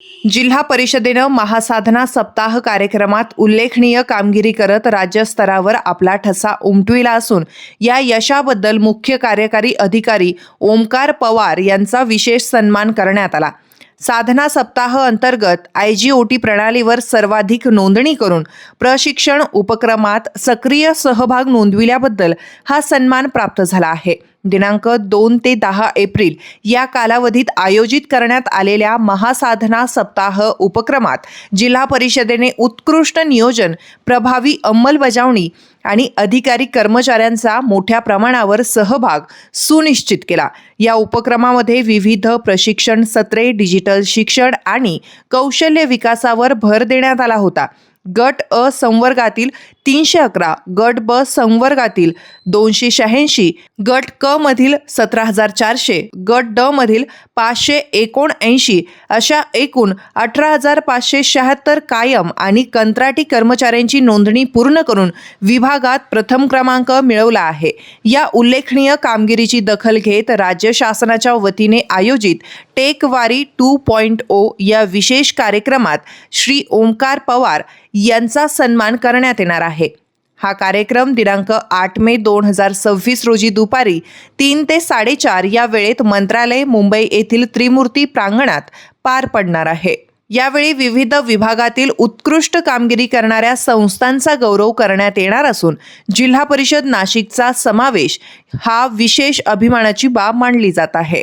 जिल्हा परिषदेनं महासाधना सप्ताह कार्यक्रमात उल्लेखनीय कामगिरी करत राज्यस्तरावर आपला ठसा उमटविला असून या यशाबद्दल मुख्य कार्यकारी अधिकारी ओमकार पवार यांचा विशेष सन्मान करण्यात आला। साधना सप्ताह अंतर्गत IGOT प्रणालीवर सर्वाधिक नोंदणी करून प्रशिक्षण उपक्रमात सक्रिय सहभाग नोंदविल्याबद्दल हा सन्मान प्राप्त झाला आहे। दिनांक 2 ते 10 एप्रिल या कालावधीत आयोजित करण्यात आलेल्या महासाधना सप्ताह उपक्रमात जिल्हा परिषदेने उत्कृष्ट नियोजन, प्रभावी अंमलबजावणी आणि अधिकारी कर्मचाऱ्यांचा मोठ्या प्रमाणावर सहभाग सुनिश्चित केला। या उपक्रमामध्ये विविध प्रशिक्षण सत्रे, डिजिटल शिक्षण आणि कौशल्य विकासावर भर देण्यात आला होता। गट अ संवर्गातील 311, गट ब संवर्गातील 286, गट क मधील 17,400, गट ड मधील 579 अशा एकूण 18,576 कायम आणि कंत्राटी कर्मचाऱ्यांची नोंदणी पूर्ण करून विभागात प्रथम क्रमांक मिळवला आहे। या उल्लेखनीय कामगिरीची दखल घेत राज्य शासनाच्या वतीने आयोजित टेक वारी 2.0 या विशेष कार्यक्रमात श्री ओमकार पवार यांचा सन्मान करण्यात येणार आहे। हा कार्यक्रम दिनांक 8 मे 2026 रोजी दुपारी 3 ते 4:30 या वेळेत मंत्रालय मुंबई येथील त्रिमूर्ती प्रांगणात पार पडणार आहे। यावेळी विविध विभागातील उत्कृष्ट कामगिरी करणाऱ्या संस्थांचा गौरव करण्यात येणार असून जिल्हा परिषद नाशिकचा समावेश हा विशेष अभिमानाची बाब मानली जात आहे।